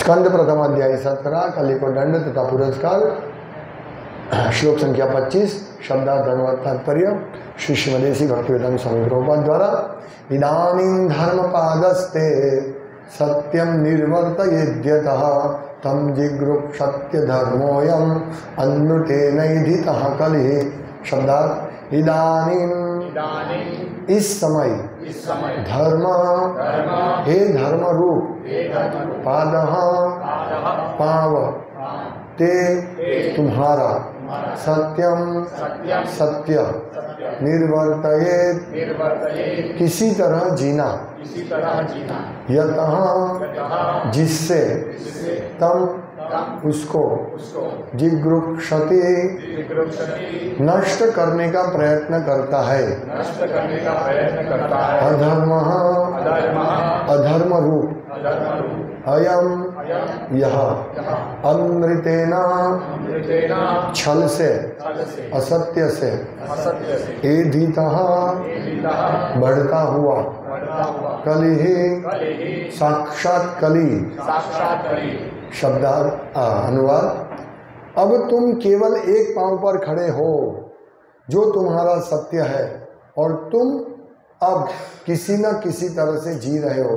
स्कंद प्रथम अध्याय 17 कली को दंड तथा पुरस्कार। श्लोक संख्या 25 शब्दार्थ अनुवाद तात्पर्य श्री श्रीमदेसी भक्तिवेदांत स्वामी प्रभुपाद द्वारा। इदानीं धर्मपादस्ते सत्यं निर्वर्तयेद्यतः तं जिगृक्षत्य धर्मोऽयम् अन्नुतेनैधितः कलिः। शब्दार्थ इदानीं इस समय धर्म हे धर्म रूप पादः पाव ते तुम्हारा सत्यम सत्य निर्वर्तयेत किसी तरह जीना यतः जिससे तम उसको जिगृक्षति नष्ट करने का प्रयत्न करता है। अधर्म अधर्म रूप अयम यह अनृतेन छल से असत्य से एधितः बढ़ता हुआ कलिः साक्षात कली। शब्दार्थ अनुवाद। अब तुम केवल एक पांव पर खड़े हो जो तुम्हारा सत्य है और तुम अब किसी न किसी तरह से जी रहे हो,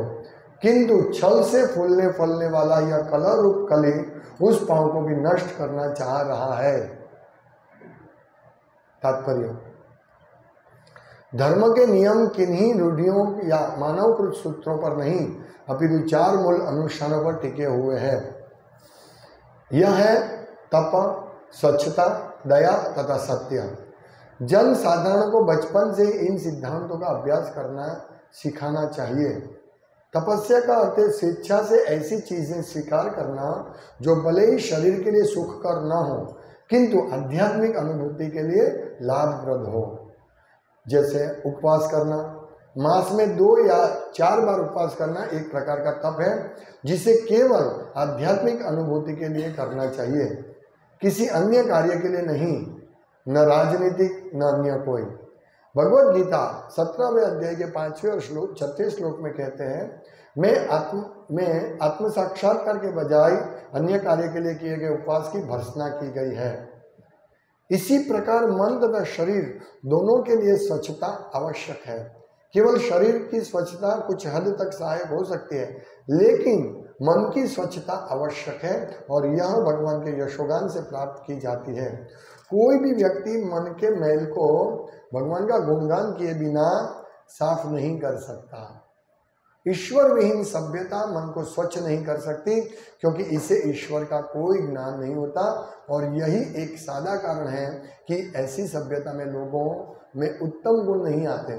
किंतु छल से फूलने फलने वाला यह कलह रूप कली उस पांव को भी नष्ट करना चाह रहा है। तात्पर्य धर्म के नियम किन्हीं रूढ़ियों या मानवकृत सूत्रों पर नहीं अपितु चार मूल अनुष्ठानों पर टिके हुए हैं। यह है तप, स्वच्छता, दया तथा सत्य। जन साधारण को बचपन से इन सिद्धांतों का अभ्यास करना सिखाना चाहिए। तपस्या का अर्थ स्वेच्छा से ऐसी चीजें स्वीकार करना जो भले ही शरीर के लिए सुखकर न हो किंतु आध्यात्मिक अनुभूति के लिए लाभप्रद हो। जैसे उपवास करना, मास में 2 या 4 बार उपवास करना एक प्रकार का तप है जिसे केवल आध्यात्मिक अनुभूति के लिए करना चाहिए, किसी अन्य कार्य के लिए नहीं, न राजनीतिक न अन्य कोई। भगवद गीता 17वें अध्याय के 5वें और 36 श्लोक में कहते हैं, मैं आत्म साक्षात्कार के बजाय अन्य कार्य के लिए किए गए उपवास की भर्त्सना की गई है। इसी प्रकार मन तथा शरीर दोनों के लिए स्वच्छता आवश्यक है। केवल शरीर की स्वच्छता कुछ हद तक सहायक हो सकती है, लेकिन मन की स्वच्छता आवश्यक है और यह भगवान के यशोगान से प्राप्त की जाती है। कोई भी व्यक्ति मन के मैल को भगवान का गुणगान किए बिना साफ नहीं कर सकता। ईश्वर विहीन सभ्यता मन को स्वच्छ नहीं कर सकती क्योंकि इसे ईश्वर का कोई ज्ञान नहीं होता और यही एक सादा कारण है कि ऐसी सभ्यता में लोगों में उत्तम गुण नहीं आते,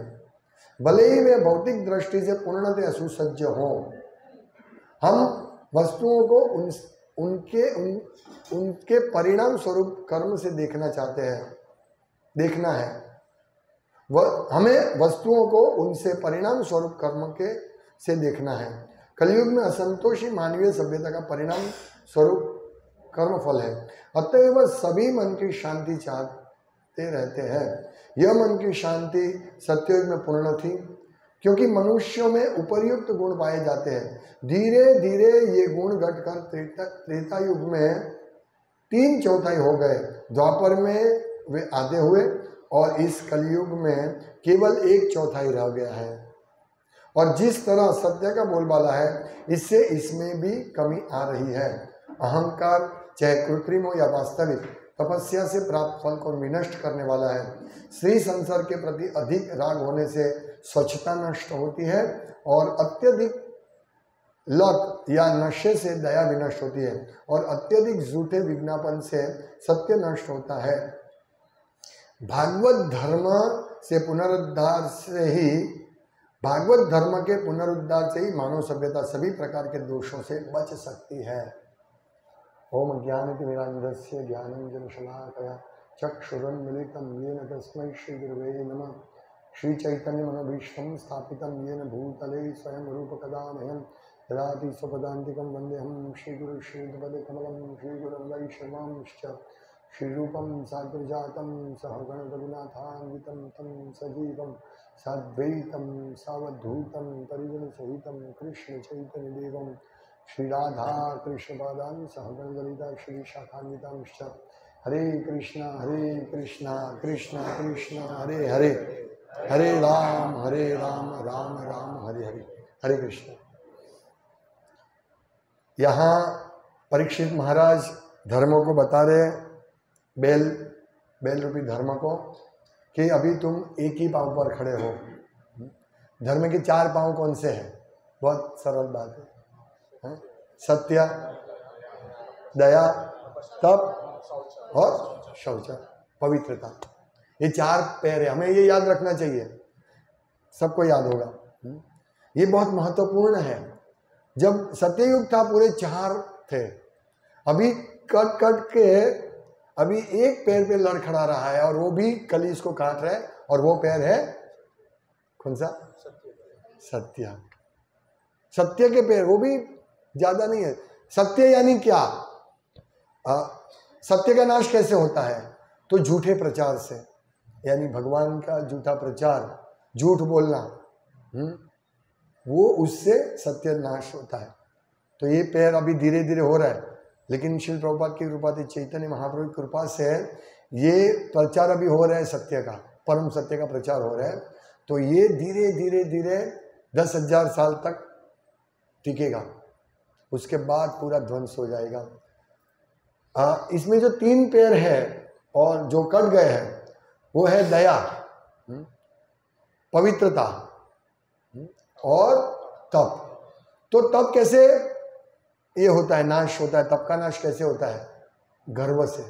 भले ही वे भौतिक दृष्टि से पूर्णतः सुसज्ज हों। हम वस्तुओं को उनके परिणाम स्वरूप कर्म से देखना चाहते हैं, देखना है। हमें वस्तुओं को उनसे परिणाम स्वरूप कर्म के से देखना है। कलयुग में असंतोषी मानवीय सभ्यता का परिणाम स्वरूप कर्मफल है। अतएव सभी मन की शांति चाहते रहते हैं। यह मन की शांति सत्ययुग में पूर्ण थी क्योंकि मनुष्यों में उपर्युक्त गुण पाए जाते हैं। धीरे धीरे ये गुण घटकर त्रेता युग में 3/4 हो गए, द्वापर में वे आधे हुए और इस कलयुग में केवल 1/4 रह गया है। और जिस तरह सत्य का बोलबाला है इससे इसमें भी कमी आ रही है। अहंकार चाहे कृत्रिम हो या वास्तविक तपस्या से प्राप्त फल को विनष्ट करने वाला है। स्त्री संसार के प्रति अधिक राग होने से स्वच्छता नष्ट होती है और अत्यधिक लत या नशे से दया विनष्ट होती है और अत्यधिक झूठे विज्ञापन से सत्य नष्ट होता है। भागवत धर्म के पुनरुद्धार से ही मानव सभ्यता सभी प्रकार के दोषों से बच सकती है। ओम ज्ञानतिमिरान्धस्य ज्ञानाञ्जनशलाकया चक्षुरुन्मीलितं येन तस्मै श्रीगुरवे नमः। श्रीचैतन्यमनोभीष्टं स्थापितं येन भूतले स्वयं रूपकदा मह्यं ददाति स्वपदान्तिकं वन्देऽहं श्रीगुरुं श्रीयुतपदकमलं श्रीगुरुं वैष्णवांश्च श्रीरूपं साग्रजातं सहगणरघुनाथान्वितं तं सजीवं साद्वैतं सावधूतं परिजनसहितं कृष्णचैतन्यदेवं श्री राधा कृष्ण पादान सहगण ललिता श्री शाखान्विता। हरे कृष्णा कृष्ण कृष्ण हरे हरे, हरे राम राम राम हरे हरे, हरे कृष्ण। यहाँ परीक्षित महाराज धर्मों को बता रहे, बेल रूपी धर्म को, कि अभी तुम एक ही पांव पर खड़े हो। धर्म के 4 पांव कौन से हैं? बहुत सरल बात है, सत्य, दया, तप और शौच, पवित्रता। ये 4 पैर है, हमें ये याद रखना चाहिए, सबको याद होगा। ये बहुत महत्वपूर्ण है। जब सत्ययुग था पूरे 4 थे, अभी कट के अभी एक पैर पे लड़खड़ा रहा है, और वो भी कली इसको काट रहा है, और वो पैर है कौन सा? सत्य। सत्य के पैर, वो भी ज्यादा नहीं है। सत्य यानी क्या? सत्य का नाश कैसे होता है? तो झूठे प्रचार से, यानी भगवान का झूठा प्रचार, झूठ बोलना, वो उससे सत्य नाश होता है। तो ये पैर अभी धीरे धीरे हो रहा है, लेकिन श्रील प्रभुपाद की कृपा से, चैतन्य महाप्रभु की कृपा से ये प्रचार अभी हो रहा है, सत्य का, परम सत्य का प्रचार हो रहा है। तो ये धीरे धीरे धीरे 10,000 साल तक टिकेगा, उसके बाद पूरा ध्वंस हो जाएगा। इसमें जो 3 पैर है और जो कट गए हैं, वो है दया, पवित्रता और तप। तो तप कैसे ये होता है, नाश होता है? तप का नाश कैसे होता है? गर्व से।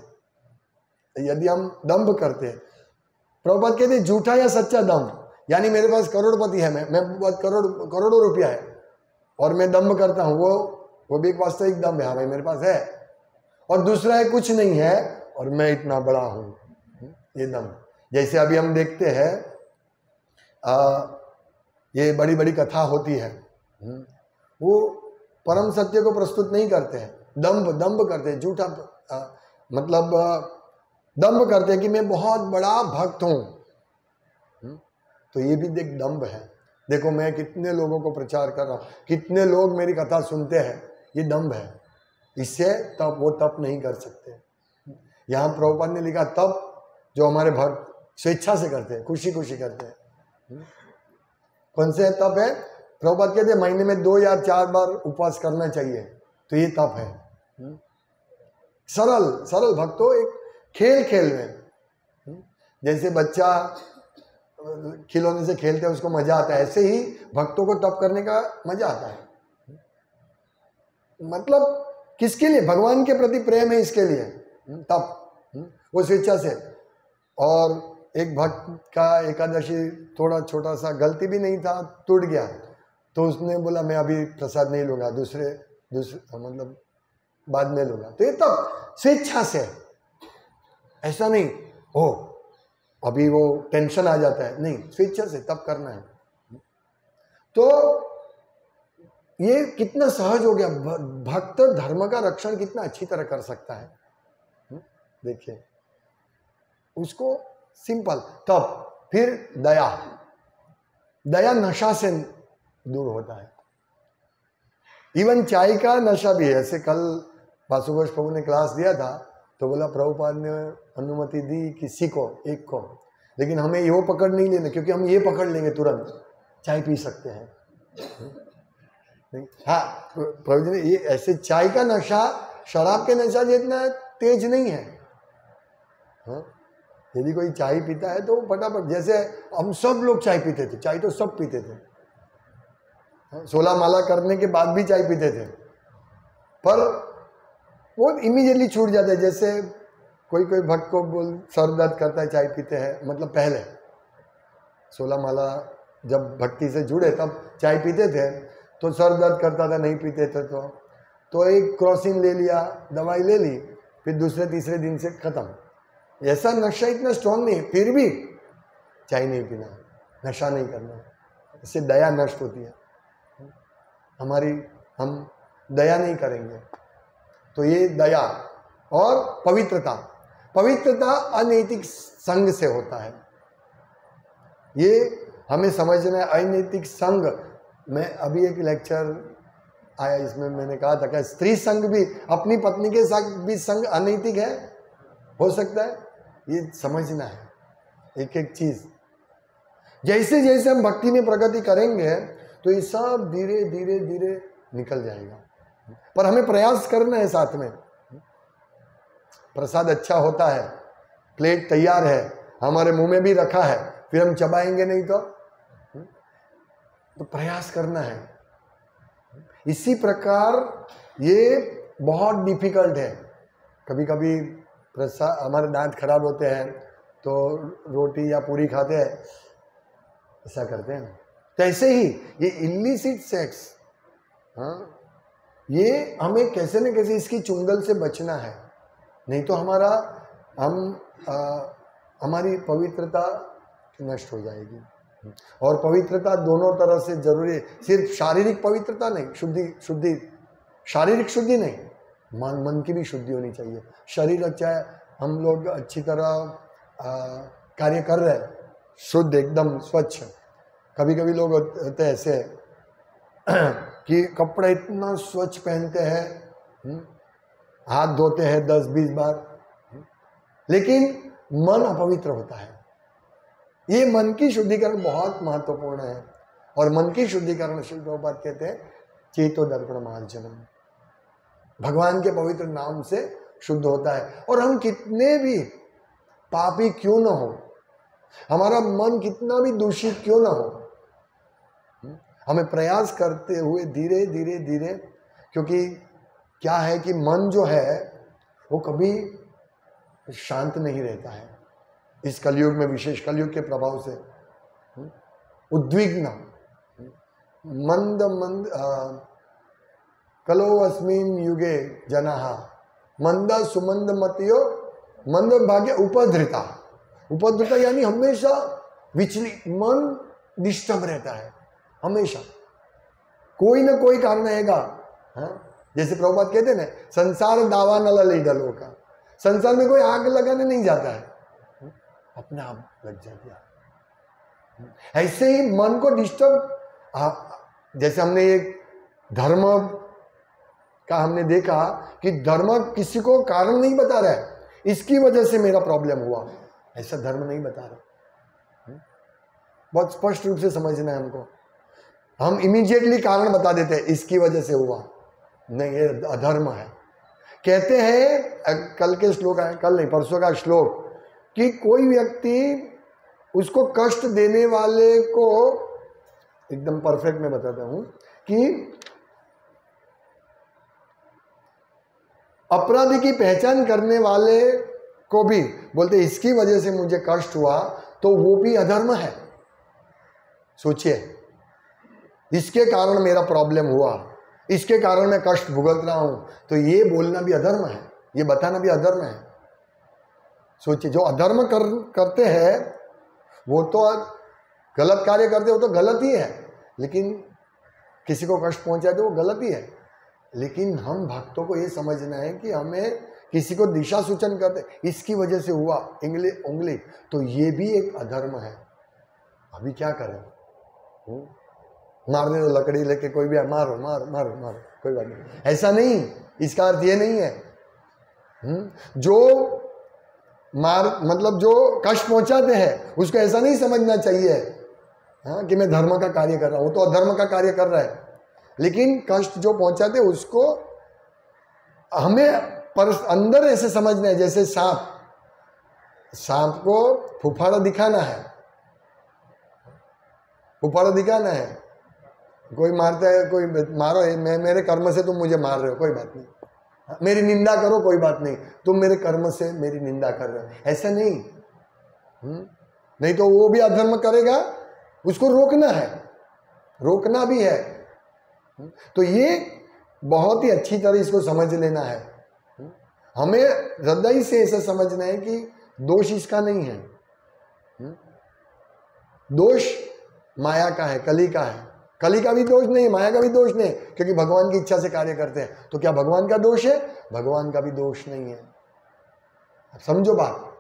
यदि हम दंभ करते हैं, प्रभुपाद कहते हैं झूठा या सच्चा दंभ, यानी मेरे पास करोड़पति है, मैं बहुत करोड़ों रुपया है और मैं दंभ करता हूं, वो भी एक वास्तविक दंभ है। हाँ भाई मेरे पास है। और दूसरा है कुछ नहीं है और मैं इतना बड़ा हूं, ये दंभ। जैसे अभी हम देखते हैं ये बड़ी बड़ी कथा होती है, वो परम सत्य को प्रस्तुत नहीं करते हैं, दंभ करते हैं, झूठा मतलब दंभ करते हैं कि मैं बहुत बड़ा भक्त हूं। तो ये भी देख दंभ है। देखो मैं कितने लोगों को प्रचार कर रहा हूं, कितने लोग मेरी कथा सुनते हैं, ये दंभ है। इससे तब वो तप नहीं कर सकते। यहाँ प्रभुपाद ने लिखा तप जो हमारे भक्त स्वेच्छा से करते हैं, खुशी खुशी करते हैं। कौन से तप है? प्रभुपाद कहते हैं महीने में 2 या 4 बार उपवास करना चाहिए, तो ये तप है। सरल भक्तों, एक खेल में, जैसे बच्चा खिलौने से खेलते हैं उसको मजा आता है, ऐसे ही भक्तों को तप करने का मजा आता है। मतलब किसके लिए? भगवान के प्रति प्रेम है, इसके लिए तप, वो स्वेच्छा से। और एक भक्त का एकादशी थोड़ा छोटा सा गलती भी नहीं था, टूट गया, तो उसने बोला मैं अभी प्रसाद नहीं लूंगा, दूसरे मतलब बाद में लूंगा। तो ये तप स्वेच्छा से, ऐसा नहीं हो अभी वो टेंशन आ जाता है, नहीं, स्वेच्छा से तप करना है। तो ये कितना सहज हो गया। भक्त धर्म का रक्षण कितना अच्छी तरह कर सकता है, देखिए उसको सिंपल तप। फिर दया नशा से दूर होता है। इवन चाय का नशा भी है। ऐसे कल वासुघोष प्रभु ने क्लास दिया था, तो बोला प्रभुपाद ने अनुमति दी किसी को एक को, लेकिन हमें ये पकड़ नहीं लेना, क्योंकि हम ये पकड़ लेंगे तुरंत चाय पी सकते हैं। नहीं, हाँ प्रभु जी ने ये ऐसे चाय का नशा शराब के नशा जितना तेज नहीं है। हाँ? यदि कोई चाय पीता है तो फटाफट, जैसे हम सब लोग चाय पीते थे, चाय तो सब पीते थे, 16 माला करने के बाद भी चाय पीते थे, पर वो इमीडिएटली छूट जाता है। जैसे कोई भक्त को सर दर्द करता है, चाय पीते हैं, मतलब पहले 16 माला जब भक्ति से जुड़े तब चाय पीते थे, तो सर दर्द करता था, नहीं पीते थे, तो एक क्रॉसिन ले लिया, दवाई ले ली, फिर दूसरे तीसरे दिन से खत्म। ऐसा नशा इतना स्ट्रांग नहीं, फिर भी चाय नहीं पीना, नशा नहीं करना, इससे दया नष्ट होती है हमारी, हम दया नहीं करेंगे। तो ये दया और पवित्रता अनैतिक संग से होता है। ये हमें समझना है। अनैतिक संग में अभी एक लेक्चर आया इसमें, मैंने कहा था क्या स्त्री संग भी अपनी पत्नी के साथ भी संग अनैतिक है, हो सकता है? ये समझना है एक एक चीज। जैसे जैसे हम भक्ति में प्रगति करेंगे तो ये सब धीरे धीरे धीरे निकल जाएगा, पर हमें प्रयास करना है साथ में। प्रसाद अच्छा होता है, प्लेट तैयार है, हमारे मुंह में भी रखा है, फिर हम चबाएंगे नहीं तो प्रयास करना है। इसी प्रकार ये बहुत डिफिकल्ट है। कभी कभी प्रसाद, हमारे दांत खराब होते हैं तो रोटी या पूरी खाते हैं, ऐसा करते हैं। तो ऐसे ही ये इल्लिसिट सेक्स, हाँ, ये हमें कैसे न कैसे इसकी चुंगल से बचना है, नहीं तो हमारी पवित्रता नष्ट हो जाएगी। और पवित्रता दोनों तरह से जरूरी है, सिर्फ शारीरिक पवित्रता नहीं, शुद्धि शारीरिक शुद्धि नहीं, मन की भी शुद्धि होनी चाहिए। शरीर अच्छा है, हम लोग अच्छी तरह कार्य कर रहे हैं, शुद्ध एकदम स्वच्छ। कभी कभी लोग होते हैं ऐसे कि कपड़े इतना स्वच्छ पहनते हैं, हाथ धोते हैं 10-20 बार, लेकिन मन अपवित्र होता है। ये मन की शुद्धिकरण बहुत महत्वपूर्ण है। और मन की शुद्धिकरण श्री प्रभुपाद कहते हैं चेतो दर्पण मार्जनम, भगवान के पवित्र नाम से शुद्ध होता है। और हम कितने भी पापी क्यों ना हो, हमारा मन कितना भी दूषित क्यों ना हो, हमें प्रयास करते हुए धीरे धीरे धीरे, क्योंकि क्या है कि मन जो है वो कभी शांत नहीं रहता है। इस कलयुग में, विशेष कलयुग के प्रभाव से उद्विग्न, मंद मंद कलो अस्मिन युगे जनाः मंद सुमंद मतियो मंद भाग्य उपद्रिता। उपद्रिता यानी हमेशा विचलित, मन डिस्टर्ब रहता है हमेशा, कोई ना कोई कारण रहेगा। जैसे प्रभुपाद कहते हैं ना, संसार दावा न लले डलो का, संसार में कोई आग लगाने नहीं जाता है, अपने आप लग जाती है। ऐसे ही मन को डिस्टर्ब, जैसे हमने एक धर्म का हमने देखा कि धर्म किसी को कारण नहीं बता रहा है, इसकी वजह से मेरा प्रॉब्लम हुआ, ऐसा धर्म नहीं बता रहा। बहुत स्पष्ट रूप से समझना है हमको। हम इमीडिएटली कारण बता देते हैं, इसकी वजह से हुआ, नहीं, ये अधर्म है। कहते हैं, कल के श्लोक है, कल नहीं परसों का श्लोक, कि कोई व्यक्ति उसको कष्ट देने वाले को, एकदम परफेक्ट मैं बताता हूं, कि अपराधी की पहचान करने वाले को भी बोलते इसकी वजह से मुझे कष्ट हुआ, तो वो भी अधर्म है। सोचिए, इसके कारण मेरा प्रॉब्लम हुआ, इसके कारण मैं कष्ट भुगत रहा हूं, तो ये बोलना भी अधर्म है, ये बताना भी अधर्म है। सोचिए, जो अधर्म करते हैं वो तो गलत कार्य करते हो तो गलत ही है, लेकिन किसी को कष्ट पहुंचाए तो वो गलत ही है। लेकिन हम भक्तों को ये समझना है कि हमें किसी को दिशा सूचन करते, इसकी वजह से हुआ उंगली, तो ये भी एक अधर्म है। अभी क्या करें, मारने दो, लकड़ी लेके कोई भी मारो मारो मारो मारो, कोई बात नहीं, ऐसा नहीं, इसका अर्थ ये नहीं है। जो मतलब जो कष्ट पहुंचाते हैं उसको ऐसा नहीं समझना चाहिए कि मैं धर्म का कार्य कर रहा हूं, तो अधर्म का कार्य कर रहा है। लेकिन कष्ट जो पहुंचाते हैं उसको हमें अंदर ऐसे समझना है, जैसे सांप को फुफाड़ा दिखाना है, फुफाड़ा दिखाना है। कोई मारता है, कोई मारो, मैं मेरे कर्म से तुम मुझे मार रहे हो, कोई बात नहीं, मेरी निंदा करो, कोई बात नहीं, तुम मेरे कर्म से मेरी निंदा कर रहे हो, ऐसा नहीं। नहीं तो वो भी अधर्म करेगा, उसको रोकना है, रोकना भी है। तो ये बहुत ही अच्छी तरह इसको समझ लेना है। हमें हृदय से ऐसा समझना है कि दोष इसका नहीं है, दोष माया का है, कली का है। कली का भी दोष नहीं, माया का भी दोष नहीं, क्योंकि भगवान की इच्छा से कार्य करते हैं। तो क्या भगवान का दोष है? भगवान का भी दोष नहीं है। समझो बात,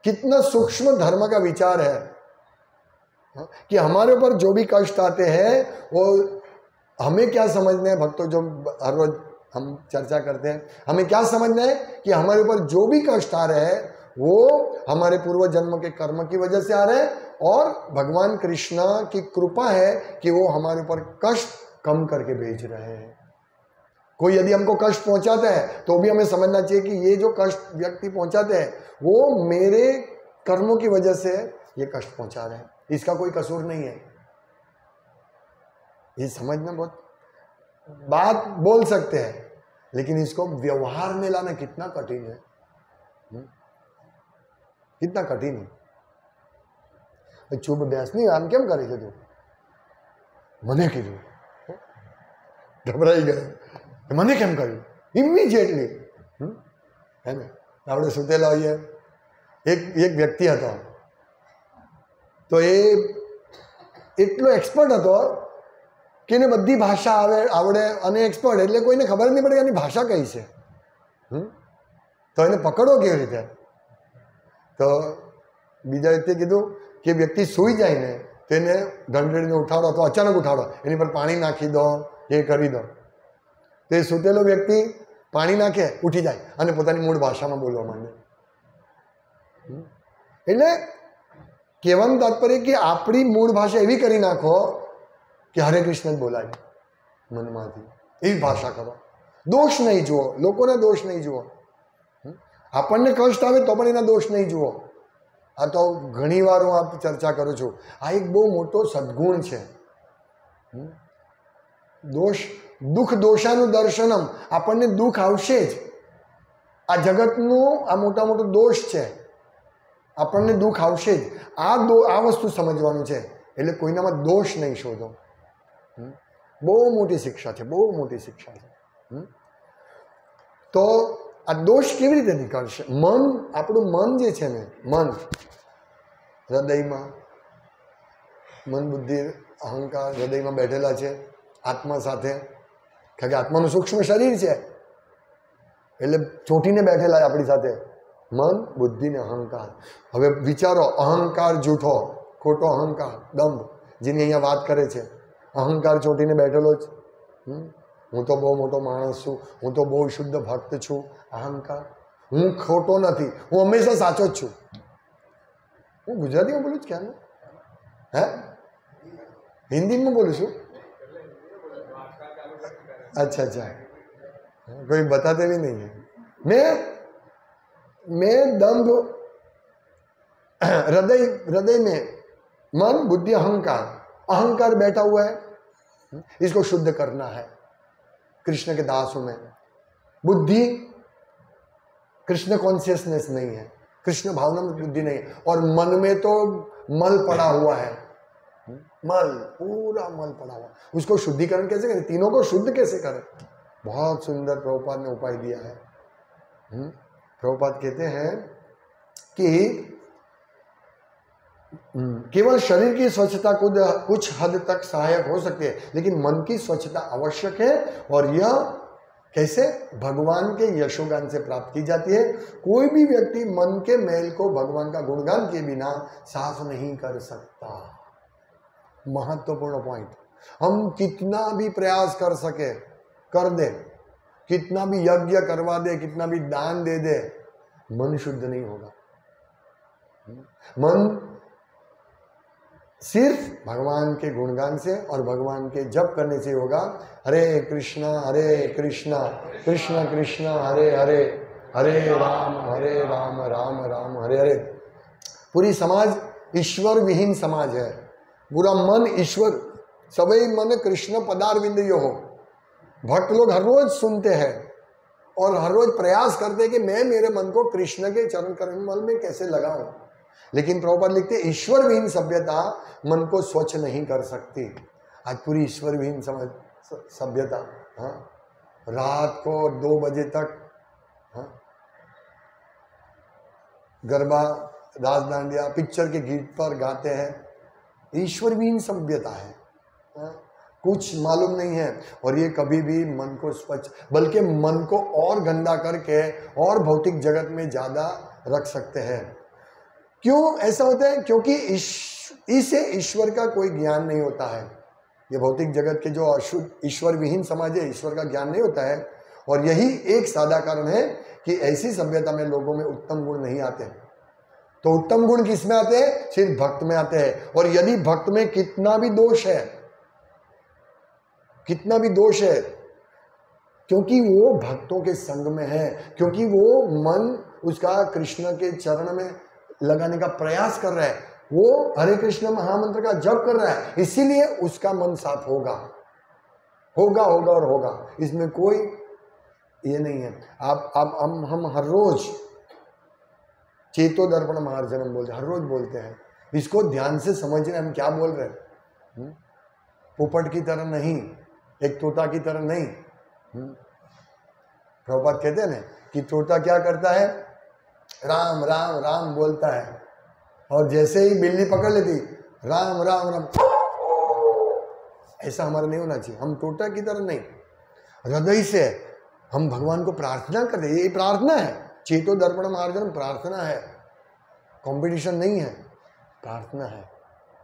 कितना सूक्ष्म धर्म का विचार है कि हमारे ऊपर जो भी कष्ट आते हैं वो हमें क्या समझना है भक्तों, जो हर रोज हम चर्चा करते हैं, हमें क्या समझना है कि हमारे ऊपर जो भी कष्ट आ रहे हैं वो हमारे पूर्व जन्म के कर्म की वजह से आ रहे हैं, और भगवान कृष्ण की कृपा है कि वो हमारे ऊपर कष्ट कम करके भेज रहे हैं। कोई यदि हमको कष्ट पहुंचाता है तो भी हमें समझना चाहिए कि ये जो कष्ट व्यक्ति पहुंचाते हैं वो मेरे कर्मों की वजह से ये कष्ट पहुंचा रहे हैं, इसका कोई कसूर नहीं है। ये समझना, बहुत बात बोल सकते हैं लेकिन इसको व्यवहार में लाना कितना कठिन है, कितना कठिन है। चुप बेस नहीं, आम केम करे તું મને કીધું, ગભરાઈ ગયો, મને કેમ કર્યું ઇમિડિયેટલી, હે ને? આપણે સુતેલા હોઈએ, એક વ્યક્તિ હતો, તો એ એટલો એક્સપર્ટ હતો કે એને બધી ભાષા આવડે અને એક્સપર્ટ, એટલે કોઈને ખબર નહીં પડે કે એની ભાષા કઈ છે, તો એને પકડો કેવી રીતે? તો બીજા વ્યક્તિએ કીધું કે વ્યક્તિ સૂઈ જાય ને તો એને ઘંટડીને ઉઠાડો, તો અચાનક ઉઠાડો, એની પર પાણી નાખી દો, એ કરી દો. તો એ સૂતેલો વ્યક્તિ પાણી નાખે, ઉઠી જાય અને પોતાની મૂળ ભાષામાં બોલવા માંડે. એટલે કહેવાનું તાત્પર્ય કે આપણી મૂળ ભાષા એવી કરી નાખો કે હરે કૃષ્ણ જ બોલાય મનમાંથી, એવી ભાષા કરો. દોષ નહીં જુઓ, લોકોના દોષ નહીં જુઓ. આપણને કષ્ટ આવે તો પણ એના દોષ નહીં જુઓ. આ તો ઘણી વાર હું આ ચર્ચા કરું છું. આ એક બહુ મોટો સદ્ગુણ છે. દુઃખ દોષાનું દર્શનમ. આપણને દુઃખ આવશે જ. આ જગતનું આ મોટો દોષ છે. આપણને દુઃખ આવશે જ. આ વસ્તુ સમજવાનું છે. એટલે કોઈનામાં દોષ નહીં શોધો. બહુ મોટી શિક્ષા છે, બહુ મોટી શિક્ષા છે. તો આ દોષ કેવી રીતે નીકળશે? મન, આપણું મન જે છે ને, મન હૃદયમાં, મન બુદ્ધિ અહંકાર હૃદયમાં બેઠેલા છે આત્મા સાથે. કારણ કે આત્માનું સૂક્ષ્મ શરીર છે એટલે ચોંટીને બેઠેલા આપણી સાથે મન, બુદ્ધિ ને અહંકાર. હવે વિચારો, અહંકાર જૂઠો, ખોટો અહંકાર, દંભ, જેની અહીંયા વાત કરે છે. અહંકાર ચોંટીને બેઠેલો જ. હું તો બહુ મોટો માણસ છું, હું તો બહુ શુદ્ધ ભક્ત છું. અહંકાર. હું ખોટો નથી, હું હંમેશા સાચો જ છું. હું ગુજરાતીમાં બોલું છું, ક્યાં? હે, હિન્દીમાં બોલું છું. अच्छा अच्छा, कोई बताते भी नहीं है. मैं दम्भ, हृदय में मन, बुद्धि, अहंकार बैठा हुआ है. इसको शुद्ध करना है. कृष्ण के दास हूं मैं. बुद्धि, कृष्ण कॉन्शियसनेस नहीं है, कृष्ण भावना में बुद्धि नहीं है. और मन में तो मल पड़ा हुआ है, मल, पूरा मल पड़ा हुआ. उसको शुद्धिकरण कैसे करें? तीनों को शुद्ध कैसे करें? बहुत सुंदर प्रभुपाद ने उपाय दिया है. प्रभुपाद कहते हैं कि केवल शरीर की स्वच्छता कुछ हद तक सहायक हो सकती है, लेकिन मन की स्वच्छता आवश्यक है. और यह कैसे? भगवान के यशोगान से प्राप्त की जाती है. कोई भी व्यक्ति मन के मैल को भगवान का गुणगान के बिना साफ नहीं कर सकता. महत्वपूर्ण पॉइंट. हम कितना भी प्रयास कर सके, कर दे, कितना भी यज्ञ करवा दे, कितना भी दान दे दे, मन शुद्ध नहीं होगा. मन सिर्फ भगवान के गुणगान से और भगवान के जप करने से होगा. हरे कृष्णा कृष्ण कृष्ण हरे हरे, हरे राम राम राम हरे हरे. पूरी समाज ईश्वर विहीन समाज है. पूरा मन ईश्वर, सभी मन कृष्ण पदारविंद यो हो. भक्त लोग हर रोज सुनते हैं और हर रोज प्रयास करते हैं कि मैं मेरे मन को कृष्ण के चरण कमल में कैसे लगाऊं. लेकिन प्रभुपाद लिखते ईश्वर विहीन सभ्यता मन को स्वच्छ नहीं कर सकती. आज पूरी ईश्वर विहीन सभ्यता. हाँ, रात को 2 बजे तक गरबा, रास दांडिया, पिक्चर के गीत पर गाते हैं. ईश्वर विहीन सभ्यता है. कुछ मालूम नहीं है. और ये कभी भी मन को स्वच्छ, बल्कि मन को और गंदा करके और भौतिक जगत में ज़्यादा रख सकते हैं. क्यों ऐसा होता है? क्योंकि इसे ईश्वर का कोई ज्ञान नहीं होता है. ये भौतिक जगत के जो अशुद्ध ईश्वर विहीन समाज है, ईश्वर का ज्ञान नहीं होता है। और यही एक सादा कारण है कि ऐसी सभ्यता में लोगों में उत्तम गुण नहीं आते। तो उत्तम गुण किस में आते हैं? सिर्फ भक्त में आते हैं। और यदि भक्त में कितना भी दोष है, कितना भी दोष है, क्योंकि वो भक्तों के संग में है, क्योंकि वो मन उसका कृष्ण के चरण में लगाने का प्रयास कर रहा है, वो हरे कृष्ण महामंत्र का जप कर रहा है, इसीलिए उसका मन साफ होगा, होगा होगा और होगा। इसमें कोई ये नहीं है। आप हम हर रोज चेतो दर्पण मार्जनम बोलते हैं, हर रोज बोलते हैं। इसको ध्यान से समझना हम क्या बोल रहे हैं। पोपट की तरह नहीं, एक तोता की तरह नहीं। प्रभुपाद कहते हैं ना कि तोता क्या करता है, राम राम राम बोलता है, और जैसे ही बिल्ली पकड़ लेती राम राम राम। ऐसा हमारा नहीं होना चाहिए। हम तोता की तरह नहीं, हृदय से हम भगवान को प्रार्थना करते। ये प्रार्थना है, चेतो दर्पण मार्जन प्रार्थना है, कंपटीशन नहीं है, प्रार्थना है।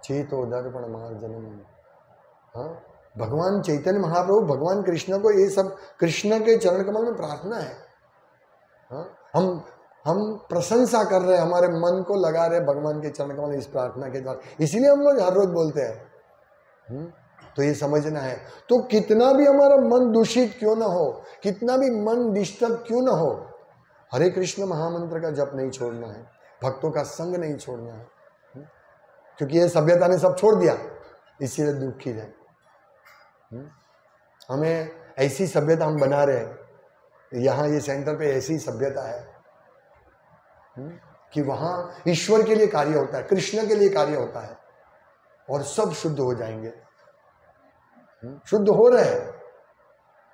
चेतो दर्पण मार्जनम। हाँ, भगवान चैतन्य महाप्रभु, भगवान कृष्ण को ये सब कृष्ण के चरण कमल में प्रार्थना है। हाँ, हम प्रशंसा कर रहे हैं, हमारे मन को लगा रहे भगवान के चरण कमल इस प्रार्थना के द्वारा, इसीलिए हम लोग हर रोज बोलते हैं। तो ये समझना है। तो कितना भी हमारा मन दूषित क्यों ना हो, कितना भी मन डिस्टर्ब क्यों ना हो, हरे कृष्ण महामंत्र का जप नहीं छोड़ना है, भक्तों का संग नहीं छोड़ना है। क्योंकि ये सभ्यता ने सब छोड़ दिया, इसीलिए दुखी है। हमें ऐसी सभ्यता हम बना रहे हैं, यहाँ ये सेंटर पे ऐसी सभ्यता है कि वहाँ ईश्वर के लिए कार्य होता है, कृष्ण के लिए कार्य होता है, और सब शुद्ध हो जाएंगे। शुद्ध हो रहे हैं,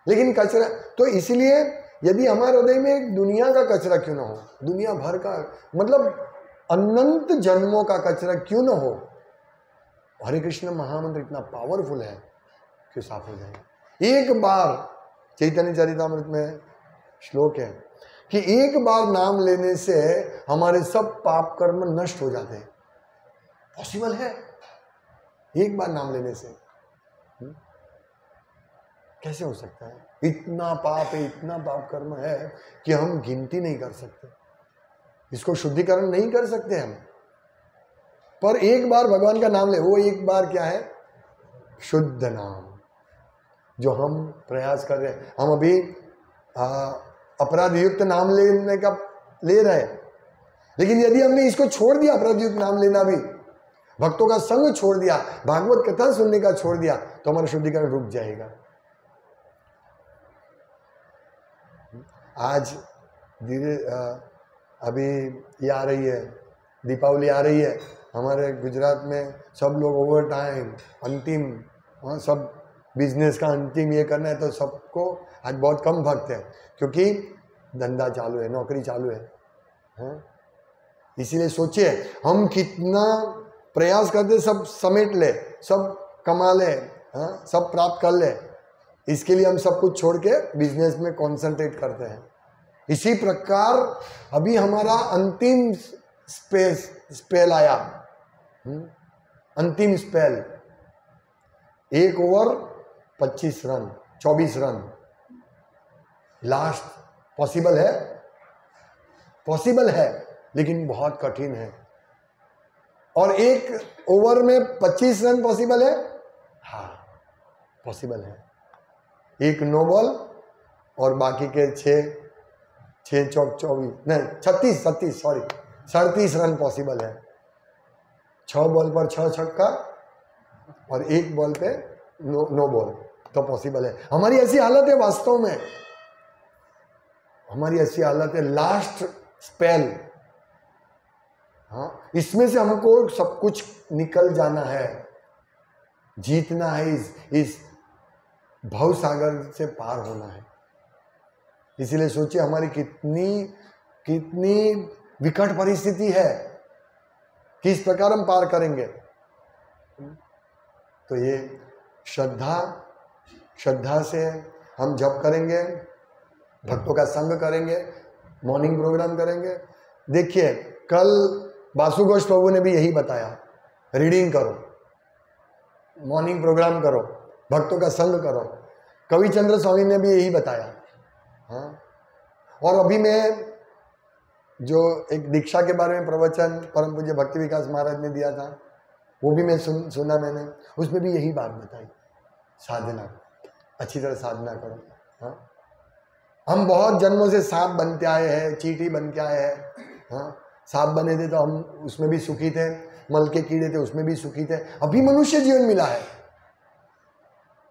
लेकिन कचरा तो इसलिए यदि हमारे हृदय में एक दुनिया का कचरा क्यों ना हो, दुनिया भर का मतलब अनंत जन्मों का कचरा क्यों ना हो, हरे कृष्ण महामंत्र इतना पावरफुल है कि साफ हो जाएगा। एक बार चैतन्य चरितामृत में श्लोक है कि एक बार नाम लेने से हमारे सब पाप कर्म नष्ट हो जाते हैं। पॉसिबल है एक बार नाम लेने से? कैसे हो सकता है? इतना पाप है, इतना पाप कर्म है कि हम गिनती नहीं कर सकते, इसको शुद्धिकरण नहीं कर सकते हम। पर एक बार भगवान का नाम ले, वो एक बार क्या है? शुद्ध नाम, जो हम प्रयास कर रहे हैं। हम अभी अपराध युक्त नाम लेने का ले रहे हैं, लेकिन यदि हमने इसको छोड़ दिया, अपराध युक्त नाम लेना भी, भक्तों का संग छोड़ दिया, भागवत कथा सुनने का छोड़ दिया, तो हमारा शुद्धिकरण रुक जाएगा। आज धीरे अभी ये आ रही है, दीपावली आ रही है, हमारे गुजरात में सब लोग ओवर टाइम अंतिम, हाँ, सब बिजनेस का अंतिम ये करना है, तो सबको आज बहुत कम भक्त है, क्योंकि धंधा चालू है, नौकरी चालू है। इसीलिए सोचिए हम कितना प्रयास करते, सब समेट ले, सब कमा ले, हाँ, सब प्राप्त कर ले, इसके लिए हम सब कुछ छोड़ के बिजनेस में कंसंट्रेट करते हैं। इसी प्रकार अभी हमारा अंतिम स्पेल आया, अंतिम spell, 1 over 25 run, 24 run last. Possible है? पॉसिबल है, लेकिन बहुत कठिन है। और 1 ओवर में 25 रन पॉसिबल है? हाँ, पॉसिबल है। 1 नो बॉल और बाकी के 6 चौक 24 नहीं 37 रन पॉसिबल है। 6 बॉल पर 6 छक्का और 1 बॉल पे नो बॉल, तो पॉसिबल है। हमारी ऐसी हालत है, वास्तव में हमारी ऐसी हालत है। लास्ट स्पेल, हाँ, इसमें से हमको सब कुछ निकल जाना है, जीतना है, इस भव सागर से पार होना है। इसीलिए सोचिए हमारी कितनी विकट परिस्थिति है, किस प्रकार हम पार करेंगे। तो ये श्रद्धा से हम जप करेंगे, भक्तों का संग करेंगे, मॉर्निंग प्रोग्राम करेंगे। देखिए कल बासु घोष प्रभु ने भी यही बताया, रीडिंग करो, मॉर्निंग प्रोग्राम करो। भक्तों का संग करो। कविचंद्र स्वामी ने भी यही बताया। हाँ, और अभी मैं जो एक दीक्षा के बारे में प्रवचन परम पूज्य भक्ति विकास महाराज ने दिया था, वो भी मैं सुना मैंने, उसमें भी यही बात बताई, साधना, अच्छी तरह साधना करो। हाँ, हम बहुत जन्मों से सांप बन के आए हैं, चींटी बन के आए हैं। हाँ, सांप बने थे तो हम उसमें भी सुखी थे, मल के कीड़े थे उसमें भी सुखी थे, अभी मनुष्य जीवन मिला है।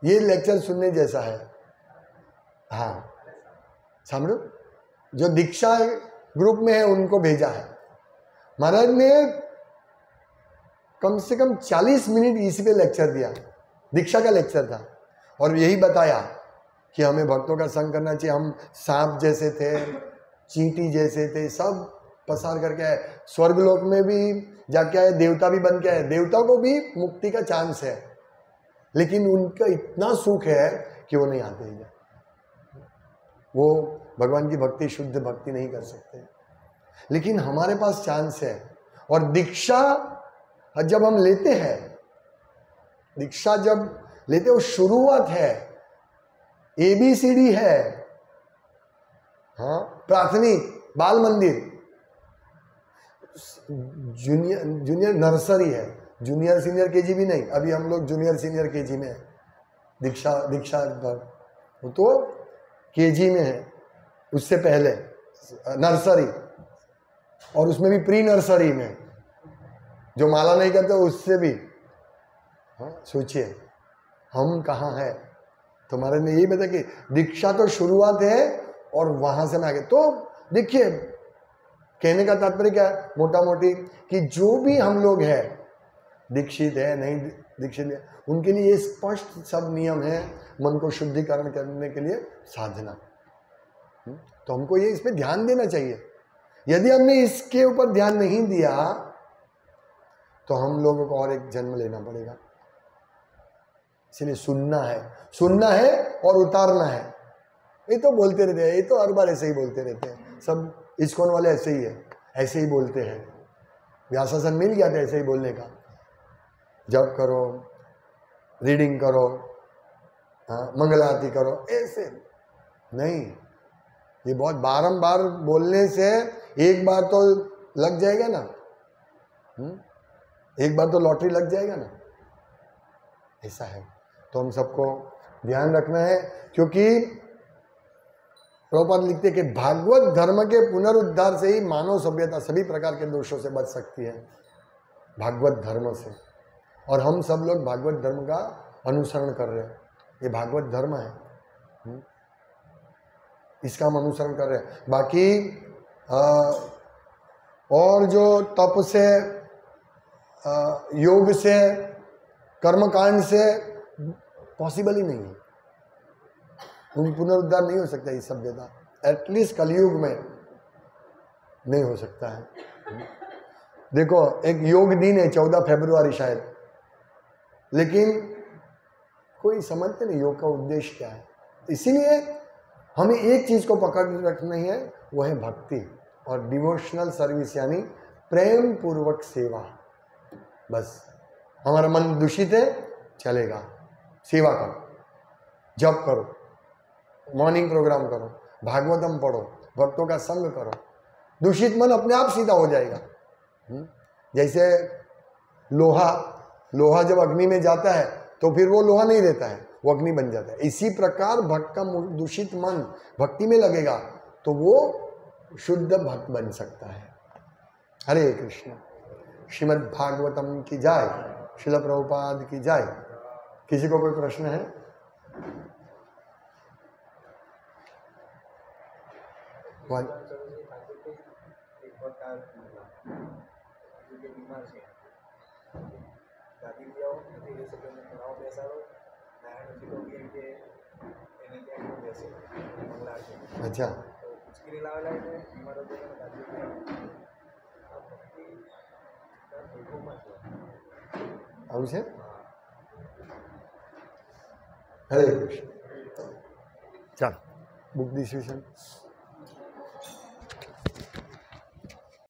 ये लेक्चर सुनने जैसा है। हाँ, समझो, जो दीक्षा ग्रुप में है उनको भेजा है महाराज ने, कम से कम 40 मिनट इसी पे लेक्चर दिया, दीक्षा का लेक्चर था, और यही बताया कि हमें भक्तों का संग करना चाहिए। हम सांप जैसे थे, चींटी जैसे थे, सब पसार करके आए, स्वर्गलोक में भी जाके आए, देवता भी बन के आए। देवता को भी मुक्ति का चांस है, लेकिन उनका इतना सुख है कि वो नहीं आते हैं, वो भगवान की भक्ति, शुद्ध भक्ति नहीं कर सकते। लेकिन हमारे पास चांस है। और दीक्षा जब हम लेते हैं, दीक्षा जब लेते, वो शुरुआत है, ABCD है। हाँ, प्राथमिक बाल मंदिर, जूनियर नर्सरी है, जूनियर सीनियर केजी भी नहीं, अभी हम लोग जूनियर सीनियर केजी में है। दीक्षा वो तो केजी में है, उससे पहले नर्सरी, और उसमें भी प्री नर्सरी में, जो माला नहीं करते उससे भी। हाँ, सोचिए हम कहाँ हैं। तो महाराज ने यही बताया कि दीक्षा तो शुरुआत है और वहां से मैं आगे। तो देखिए, कहने का तात्पर्य क्या है, मोटा मोटी, कि जो भी हम लोग हैं, दीक्षित है नहीं दीक्षित है, उनके लिए ये स्पष्ट सब नियम है मन को शुद्धिकरण करने के लिए साधना। तो हमको ये इस पे ध्यान देना चाहिए। यदि हमने इसके ऊपर ध्यान नहीं दिया तो हम लोगों को और एक जन्म लेना पड़ेगा। इसलिए सुनना है और उतारना है। ये तो बोलते रहते हैं, ये तो हर बार ऐसे ही बोलते रहते हैं, सब इस्कॉन वाले ऐसे ही है, ऐसे ही बोलते हैं। व्यासासन मिल गया था ऐसे ही बोलने का, जप करो, रीडिंग करो, हाँ, मंगल आरती करो, ऐसे नहीं। ये बहुत बारंबार बोलने से एक बार तो लग जाएगा ना, एक बार तो लॉटरी लग जाएगा ना, ऐसा है। तो हम सबको ध्यान रखना है, क्योंकि प्रभुपाद लिखते कि भागवत धर्म के पुनरुद्धार से ही मानव सभ्यता सभी प्रकार के दोषों से बच सकती है, भागवत धर्म से। और हम सब लोग भागवत धर्म का अनुसरण कर रहे हैं, ये भागवत धर्म है, इसका हम अनुसरण कर रहे हैं। बाकी और जो तप से, योग से, कर्मकांड से पॉसिबल ही नहीं है, पुनरुद्धार नहीं हो सकता इस सभ्यता, एटलीस्ट कलयुग में नहीं हो सकता है। देखो, एक योग दिन है 14 फरवरी शायद, लेकिन कोई समझते नहीं योग का उद्देश्य क्या है। इसीलिए हमें एक चीज को पकड़ रखनी है, वो है भक्ति और डिवोशनल सर्विस, यानी प्रेम पूर्वक सेवा। बस हमारा मन दूषित है, चलेगा, सेवा करो, जप करो, मॉर्निंग प्रोग्राम करो, भागवतम पढ़ो, भक्तों का संग करो, दूषित मन अपने आप सीधा हो जाएगा। जैसे लोहा जब अग्नि में जाता है तो फिर वो लोहा नहीं रहता है, वो अग्नि बन जाता है। इसी प्रकार भक्त का दूषित मन भक्ति में लगेगा तो वो शुद्ध भक्त बन सकता है। हरे कृष्ण। श्रीमद् भागवतम की जय, श्रील प्रभुपाद की जय। किसी को कोई प्रश्न है? अच्छा, આવશે? હરે કૃષ્ણ. ચાલ, બુક ડિસ્ટ્રીબ્યુશન.